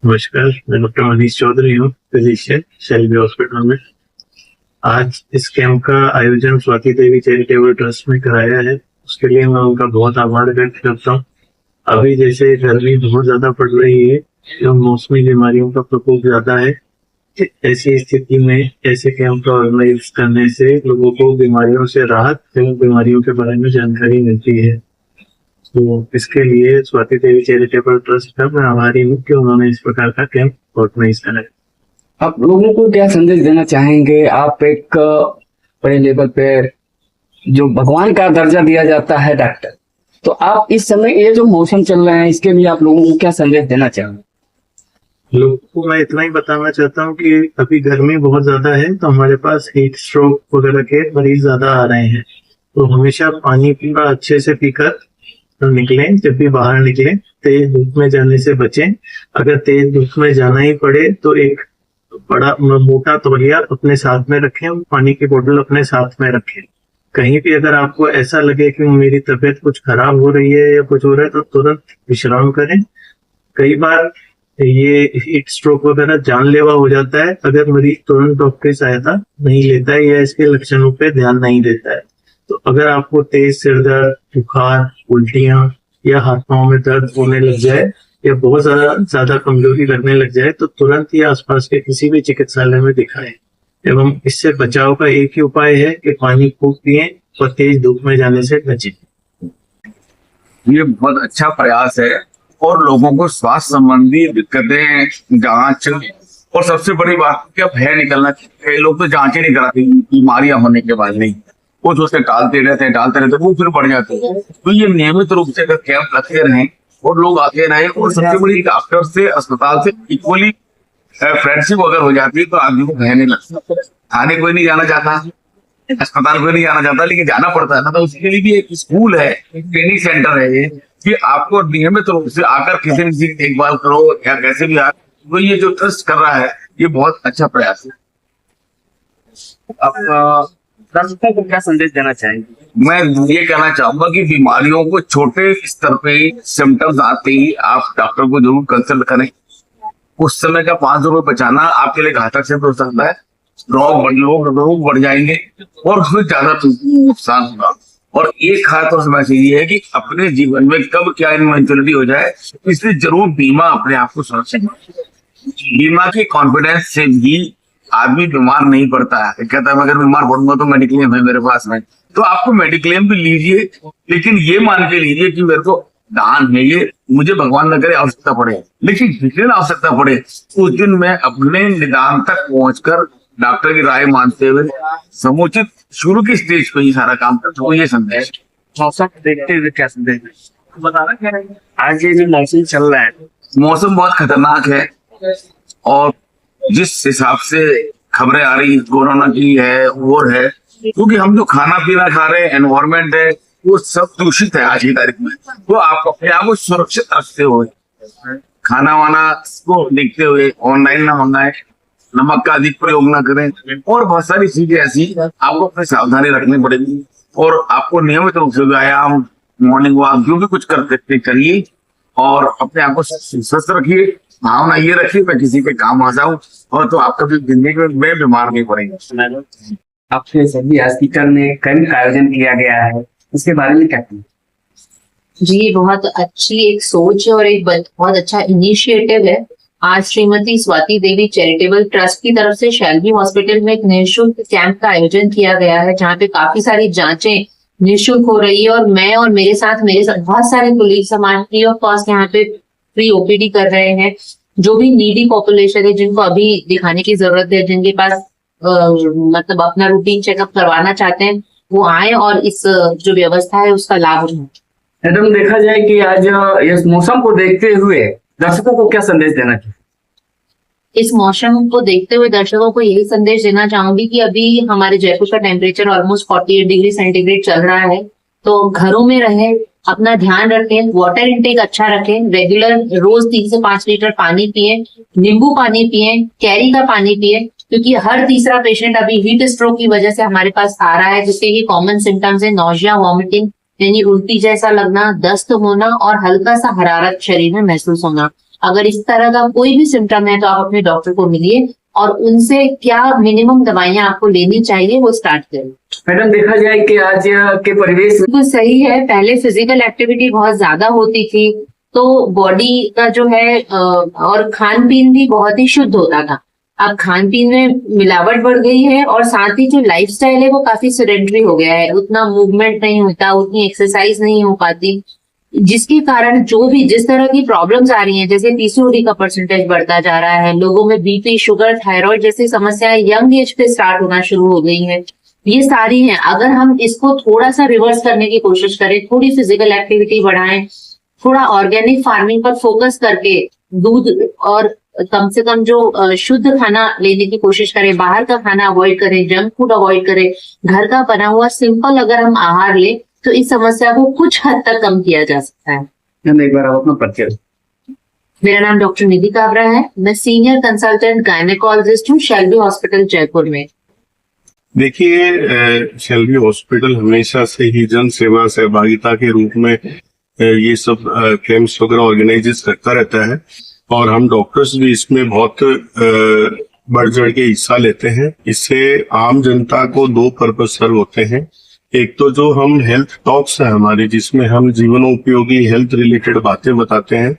नमस्कार, मैं डॉक्टर मनीष चौधरी हूँ, फिजिशियन, शैलवी हॉस्पिटल में। आज इस कैंप का आयोजन स्वाति देवी चैरिटेबल ट्रस्ट में कराया है। उसके लिए मैं उनका बहुत आभार व्यक्त करता हूँ। अभी जैसे गर्मी बहुत ज्यादा पड़ रही है, जो मौसमी बीमारियों का प्रकोप ज्यादा है, ऐसी स्थिति में ऐसे कैंप ऑर्गेनाइज करने से लोगों को बीमारियों से राहत एवं बीमारियों के बारे में जानकारी मिलती है। तो इसके लिए स्वाति देवी चैरिटेबल ट्रस्ट का मैं आभारी हूँ कि उन्होंने इस प्रकार का कैंप ऑर्गेनाइज करा है। आप लोगों को क्या संदेश देना चाहेंगे? आप एक बड़े लेवल पे जो भगवान का दर्जा दिया जाता है डॉक्टर, तो आप इस समय ये जो मौसम चल रहा है इसके लिए आप लोगों को क्या संदेश देना चाहेंगे? लोगों को मैं इतना ही बताना चाहता हूँ कि अभी गर्मी बहुत ज्यादा है, तो हमारे पास हीट स्ट्रोक वगैरह के मरीज ज्यादा आ रहे हैं। तो हमेशा पानी पूरा अच्छे से पीकर तो निकलें। जब भी बाहर निकलें, तेज धूप में जाने से बचें। अगर तेज धूप में जाना ही पड़े तो एक बड़ा मोटा तौलिया अपने साथ में रखें, पानी की बोतल अपने साथ में रखें। कहीं भी अगर आपको ऐसा लगे कि मेरी तबीयत कुछ खराब हो रही है या कुछ हो रहा है, तो तुरंत विश्राम करें। कई बार ये हीट स्ट्रोक वगैरह जानलेवा हो जाता है अगर मरीज तुरंत डॉक्टरी सहायता नहीं लेता है या इसके लक्षणों पे ध्यान नहीं देता है। तो अगर आपको तेज सिर दर्द, बुखार, उल्टियां या हाथ पांव में दर्द होने लग जाए या बहुत ज्यादा कमजोरी लगने लग जाए, तो तुरंत ही आसपास के किसी भी चिकित्सालय में दिखाएं। एवं इससे बचाव का एक ही उपाय है कि पानी खूब पिएं और तेज धूप में जाने से बचें। ये बहुत अच्छा प्रयास है और लोगों को स्वास्थ्य संबंधी दिक्कतें, जांच और सबसे बड़ी बात क्या भय निकलना। कई लोग तो जांच ही नहीं कराते बीमारियां होने के बाद, नहीं वो सोचते टालते रहते वो फिर बढ़ जाते हैं। तो ये नियमित रूप से अगर कैंप लगते रहें और लोग आते रहें और सबसे बड़ी डॉक्टर से, अस्पताल से इक्वली फ्रेंडशिप अगर हो जाती है तो आदमी को भय नहीं लगता। थाने कोई नहीं जाना चाहता, अस्पताल कोई नहीं जाना चाहता, लेकिन जाना पड़ता है ना। तो उसके लिए भी एक स्कूल है, एक ट्रेनिंग सेंटर है ये, कि आपको नियमित रूप से आकर किसी न किसी की देखभाल करो या कैसे भी तो ये जो ट्रस्ट कर रहा है ये बहुत अच्छा प्रयास है। आप दर्शकों को क्या संदेश देना चाहेंगे? मैं ये कहना चाहूंगा कि बीमारियों को छोटे स्तर पे सिम्टम्स आते ही आप डॉक्टर को जरूर कंसल्ट करें। उस समय का 500 रुपये बचाना आपके लिए घातक सिद्ध हो सकता है। रोग बढ़ जाएंगे और फिर ज्यादा नुकसान होगा। और एक खास और समस्या ये है कि अपने जीवन में कब क्या इन्वेंचुअलिटी हो जाए, इसलिए जरूर बीमा अपने आप को सुरक्षित। बीमा की कॉन्फिडेंस से भी आदमी बीमार नहीं पड़ता है। कहता है अगर बीमार पड़ूंगा तो मेडिक्लेम है मेरे पास में, तो आपको मेडिक्लेम भी लीजिए, लेकिन ये मान के लीजिए कि मेरे को दान है, ये मुझे भगवान न करे आवश्यकता पड़े, लेकिन जिस दिन आवश्यकता पड़े उस दिन मैं अपने निदान तक पहुंचकर डॉक्टर की राय मानते हुए समुचित शुरू की स्टेज पे ही सारा काम करता हूँ। ये संदेश मौसम देखते हुए क्या संदेश बताना क्या है? आज ये जो मौसम चल रहा है, मौसम बहुत खतरनाक है और जिस हिसाब से खबरें आ रही कोरोना की है वो है, क्योंकि हम जो खाना पीना खा रहे हैं, एनवायरमेंट है, वो सब दूषित है आज की तारीख में। तो आप अपने आप को सुरक्षित रखते हुए, खाना वाना को देखते हुए ऑनलाइन ना मंगाए, नमक का अधिक प्रयोग ना करें और बहुत सारी चीजें ऐसी आपको अपनी सावधानी रखनी पड़ेगी। और आपको नियमित रूप से व्यायाम, मॉर्निंग वॉक जो भी कुछ करते करिए और अपने आप को स्वस्थ रखिए। भावना ये रखिए मैं किसी के काम आ जाऊं और तो आपका भी जिंदगी में बीमार नहीं पड़ेगा। आपके सभी हॉस्पिटल में कैंप का आयोजन किया गया है, इसके बारे में क्या कहें? जी, बहुत अच्छी एक सोच है और एक बहुत अच्छा इनिशिएटिव है। आज श्रीमती स्वाति देवी चैरिटेबल ट्रस्ट की तरफ से शैलवी हॉस्पिटल में एक निःशुल्क कैंप का आयोजन किया गया है, जहाँ पे काफी सारी जांचें निःशुल्क हो रही है। और मैं और मेरे साथ बहुत सारे कोलीग समाज फ्री ऑफ कॉस्ट यहाँ पे फ्री ओपीडी कर रहे हैं। जो भी नीडी पॉपुलेशन है, जिनको अभी दिखाने की जरूरत है, जिनके पास मतलब अपना रूटीन चेकअप करवाना चाहते हैं, वो आए और इस जो व्यवस्था है उसका लाभ उठाएं। मैडम, देखा जाए कि आज इस मौसम को देखते हुए दर्शकों को क्या संदेश देना चाहिए? इस मौसम को देखते हुए दर्शकों को यही संदेश देना चाहूंगी कि अभी हमारे जयपुर का टेम्परेचर ऑलमोस्ट 48 डिग्री सेंटीग्रेड चल रहा है, तो घरों में रहें, अपना ध्यान रखें, वाटर इनटेक अच्छा रखें, रेगुलर रोज 3 से 5 लीटर पानी पिएं, नींबू पानी पिएं, कैरी का पानी पिएं, क्योंकि हर तीसरा पेशेंट अभी हीट स्ट्रोक की वजह से हमारे पास आ रहा है, जिसके ही कॉमन सिम्टम्स है नॉजिया, वॉमिटिंग, यानी उल्टी जैसा लगना, दस्त होना और हल्का सा हरारत शरीर में महसूस होना। अगर इस तरह का कोई भी सिम्टम है तो आप अपने डॉक्टर को मिलिए और उनसे क्या मिनिमम दवाइयां आपको लेनी चाहिए वो स्टार्ट करें। मैडम देखा जाए कि आज के परिवेश बिल्कुल सही है। पहले फिजिकल एक्टिविटी बहुत ज्यादा होती थी तो बॉडी का जो है और खान पीन भी बहुत ही शुद्ध होता था। अब खान पीन में मिलावट बढ़ गई है और साथ ही जो लाइफस्टाइल है वो काफी सेडेंटरी हो गया है। उतना मूवमेंट नहीं होता, उतनी एक्सरसाइज नहीं हो पाती, जिसके कारण जो भी जिस तरह की प्रॉब्लम्स आ रही हैं, जैसे पीसीओडी का परसेंटेज बढ़ता जा रहा है, लोगों में बीपी, शुगर, थायराइड जैसी समस्याएं यंग एज पे स्टार्ट होना शुरू हो गई है। ये सारी हैं। अगर हम इसको थोड़ा सा रिवर्स करने की कोशिश करें, थोड़ी फिजिकल एक्टिविटी बढ़ाएं, थोड़ा ऑर्गेनिक फार्मिंग पर फोकस करके दूध और कम से कम जो शुद्ध खाना लेने की कोशिश करें, बाहर का खाना अवॉइड करें, जंक फूड अवॉइड करें, घर का बना हुआ सिंपल अगर हम आहार लें तो इस समस्या को कुछ हद तक कम किया जा सकता है। मैम एक बार आप अपना परिचय। मेरा नाम डॉक्टर निधि काबरा है। मैं सीनियर कंसल्टेंट गायनेकोलॉजिस्ट हूँ शेल्बी हॉस्पिटल जयपुर में। देखिए, शेल्बी हॉस्पिटल हमेशा से ही जन सेवा सहभागिता के रूप में ये सब कैंप्स वगैरह ऑर्गेनाइज करता रहता है और हम डॉक्टर्स भी इसमें बहुत बढ़ चढ़ के हिस्सा लेते हैं। इससे आम जनता को दो पर्पज सर्व होते हैं। एक तो जो हम हेल्थ टॉक्स है हमारी, जिसमें हम जीवनोपयोगी हेल्थ रिलेटेड बातें बताते हैं,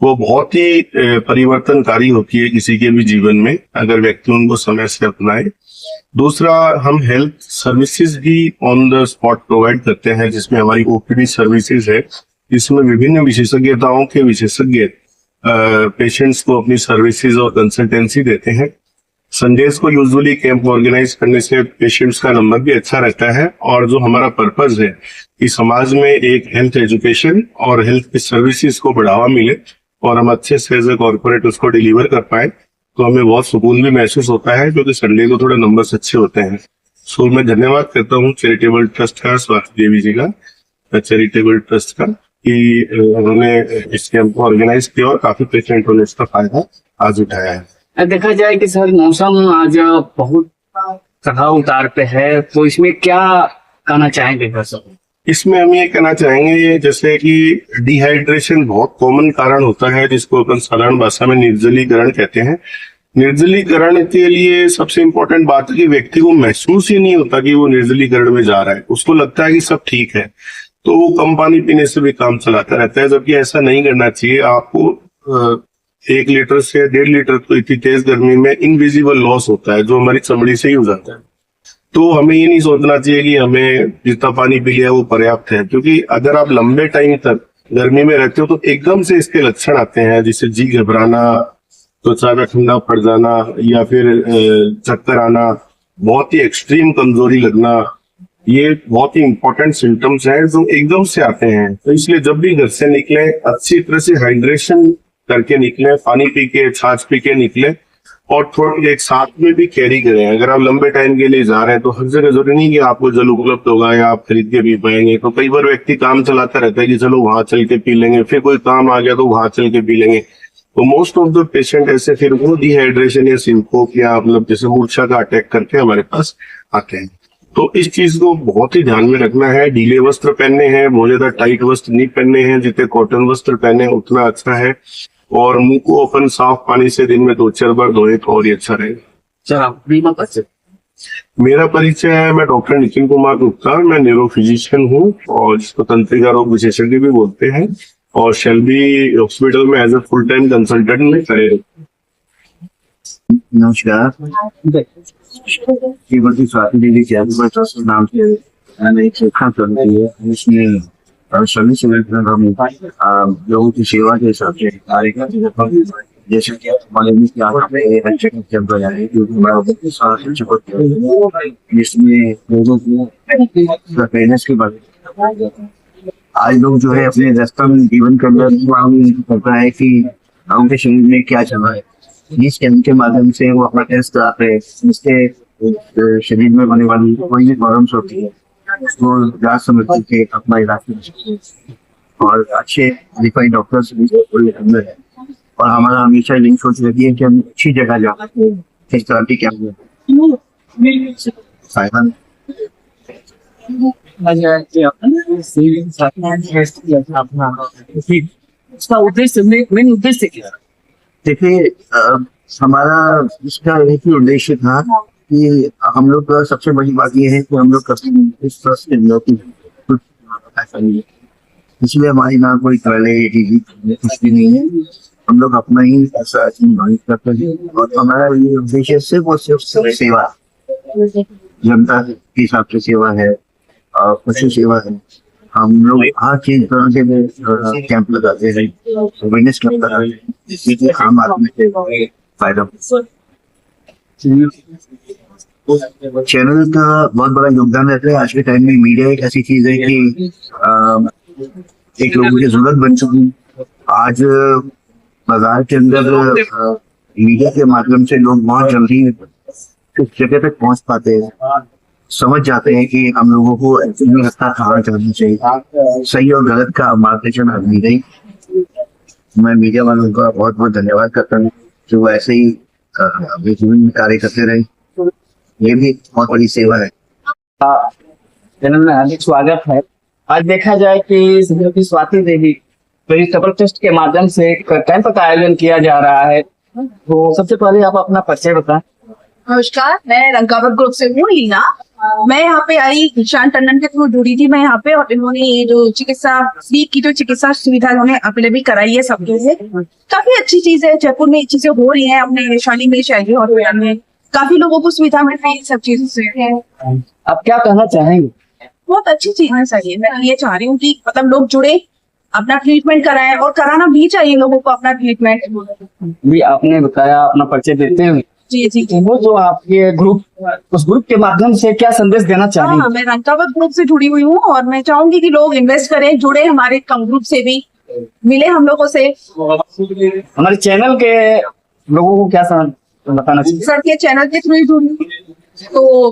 वो बहुत ही परिवर्तनकारी होती है किसी के भी जीवन में अगर व्यक्ति उनको समय से अपनाए। दूसरा, हम हेल्थ सर्विसेज भी ऑन द स्पॉट प्रोवाइड करते हैं, जिसमें हमारी ओपीडी सर्विसेज है, जिसमें विभिन्न विशेषज्ञताओं के विशेषज्ञ पेशेंट्स को अपनी सर्विसेज और कंसल्टेंसी देते हैं। संडेज को यूजुअली कैंप ऑर्गेनाइज करने से पेशेंट्स का नंबर भी अच्छा रहता है और जो हमारा पर्पज है कि समाज में एक हेल्थ एजुकेशन और हेल्थ की सर्विसेज को बढ़ावा मिले और हम अच्छे से एज ए कॉर्पोरेट उसको डिलीवर कर पाए, तो हमें बहुत सुकून भी महसूस होता है, क्योंकि संडे को थोड़े नंबर्स अच्छे होते हैं। सो मैं धन्यवाद करता हूँ चैरिटेबल ट्रस्ट का, स्वाति देवी जी का, चैरिटेबल ट्रस्ट का, कि उन्होंने इस कैंप को ऑर्गेनाइज किया और काफी पेशेंटों ने इसका फायदा आज उठाया है। देखा जाए कि सर मौसम आज बहुत चढ़ाव उतार पे है, तो इसमें क्या कहना चाहेंगे सर? इसमें हम ये कहना चाहेंगे जैसे कि डिहाइड्रेशन बहुत कॉमन कारण होता है, जिसको अपन साधारण भाषा में निर्जलीकरण कहते हैं। निर्जलीकरण के लिए सबसे इम्पोर्टेंट बात है कि व्यक्ति को महसूस ही नहीं होता कि वो निर्जलीकरण में जा रहा है। उसको लगता है कि सब ठीक है, तो वो कम पानी पीने से भी काम चलाता रहता है, जबकि ऐसा नहीं करना चाहिए। आपको 1 लीटर से 1.5 लीटर तो इतनी तेज गर्मी में इनविजिबल लॉस होता है, जो हमारी चमड़ी से ही हो जाता है। तो हमें ये नहीं सोचना चाहिए कि हमें जितना पानी पी लिया वो पर्याप्त है, क्योंकि अगर आप लंबे टाइम तक गर्मी में रहते हो तो एकदम से इसके लक्षण आते हैं, जैसे जी घबराना, त्वचा का ठंडा पड़ जाना, या फिर चक्कर आना, बहुत ही एक्सट्रीम कमजोरी लगना। ये बहुत ही इंपॉर्टेंट सिम्टम्स हैं जो एकदम से आते हैं। तो इसलिए जब भी घर से निकले अच्छी तरह से हाइड्रेशन करके निकले, पानी पी के, छाछ पी के निकले, और थोड़ा एक साथ में भी कैरी करें। अगर आप लंबे टाइम के लिए जा रहे हैं तो हर जगह जरूरी नहीं कि आपको जल उपलब्ध होगा या आप खरीद के पी पाएंगे। तो कई बार व्यक्ति काम चलाता रहता है कि चलो वहां चल के पी लेंगे, फिर कोई काम आ गया तो वहां चल के पी लेंगे। तो मोस्ट ऑफ द पेशेंट ऐसे फिर वो डिहाइड्रेशन या सिंकोप या मतलब जैसे मूर्छा का अटैक करके हमारे पास आते हैं। तो इस चीज को बहुत ही ध्यान में रखना है। ढीले वस्त्र पहनने हैं, बहुत ज्यादा टाइट वस्त्र नहीं पहनने हैं, जितने कॉटन वस्त्र पहने उतना अच्छा है। और मुंह को अपन साफ पानी से दिन में 2-4 बार धोए तो और ही अच्छा रहेगा। मेरा परिचय है, मैं डॉक्टर नितिन कुमार गुप्ता, मैं न्यूरो फिजिशियन हूँ और जिसको तंत्रिका रोग विशेषज्ञ भी बोलते हैं, और शेल्बी हॉस्पिटल में as a full time consultant में करे। नमस्कार, श्रीमती स्वाति देवी चैरिटेबल ट्रस्ट के नाम से मैंने एक संस्था शुरू की है, जिसमें सभी संगठन हम लोगों की सेवा के हिसाब से कार्य करते हैं। जैसे कि हमारे जिसमें लोगों को अवेयरनेस के बारे में आज लोग जो है अपने व्यस्तम जीवन के अंदर करता है कि उनके शरीर में क्या चल रहा है। इस कैंप के माध्यम से वो अपना टेस्ट कराते हैं, जिसके शरीर में होने वाली कोई भी प्रॉब्लम्स होती है उसको जांच समझ के अपना इलाज कर सकते हैं, और अच्छे क्वालिफाइड डॉक्टर से भी है। और हमारा हमेशा यही सोच रहती है कि हम अच्छी जगह जाते हैं इस तरह की कैंप में। उसका उद्देश्य मेन उद्देश्य क्या है? देखिए हमारा इसका एक ही उद्देश्य था कि हम लोग का सबसे बड़ी बात यह है कि हम लोग इस ट्रस्ट के लोग की इसलिए हमारी ना कोई कुछ भी नहीं है। हम लोग अपना ही ऐसा अचीव करते हैं और हमारा ये उद्देश्य सिर्फ और सिर्फ सेवा, जनता के हिसाब से सेवा है और पशु सेवा है। हम लोग हर चीज तरह से कैंप लगाते हैं, अवेयरनेस कैंप लगाते हैं जिससे कि आम आदमी से फायदा हो। चैनल का बहुत बड़ा योगदान रहता है। आज के टाइम में मीडिया एक ऐसी चीज है कि एक लोगों की जरूरत बन चुकी है। आज बाजार के अंदर मीडिया के माध्यम से लोग बहुत जल्दी उस जगह तक पहुंच पाते हैं, समझ जाते हैं कि हम लोगों को एक्चुअली रास्ता कहाँ जाना चाहिए, सही और गलत का मार्गदर्शन आदमी नहीं। मैं मीडिया वालों का बहुत बहुत धन्यवाद करता हूँ जो ऐसे ही जीवन में कार्य करते रहे। ये भी बहुत बड़ी सेवा है। चैनल में हार्दिक स्वागत है। आज देखा जाए कि श्रीमती स्वाति देवी चैरिटेबल ट्रस्ट के माध्यम से एक कैंप का आयोजन किया जा रहा है, तो सबसे पहले आप अपना परिचय बताएं। नमस्कार, मैं रंकावत ग्रुप से हूँ लीना। मैं यहाँ पे आई ईशान टंडन के थ्रू जुड़ी थी मैं यहाँ पे, और इन्होंने ये जो चिकित्सा फ्री की जो चिकित्सा सुविधा इन्होंने अवेलेबल कराई है सबके लिए, काफी अच्छी चीज है। जयपुर में ये चीजें हो रही हैं, अपने वैशाली में, शैली हॉस्पिटल में काफी लोगों को सुविधा मिल रही है सब चीजों से। आप क्या कहना चाहेंगे? बहुत अच्छी चीज है सर। ये मैं ये चाह रही हूँ कि मतलब लोग जुड़े, अपना ट्रीटमेंट कराएं, और कराना भी चाहिए लोगों को अपना ट्रीटमेंट। भी आपने बताया अपना परिचय देते हुए, जी जी। वो जो आपके ग्रुप, उस ग्रुप के माध्यम से क्या संदेश देना चाहेंगे? हाँ, मैं रंकावत ग्रुप से जुड़ी हुई हूँ और मैं चाहूंगी कि लोग इन्वेस्ट करें, जुड़े हमारे कम ग्रुप से भी, मिले हम लोगों से। हमारे चैनल के लोगों को क्या बताना चाहिए? सर के चैनल के थ्रू ही जुड़ी, तो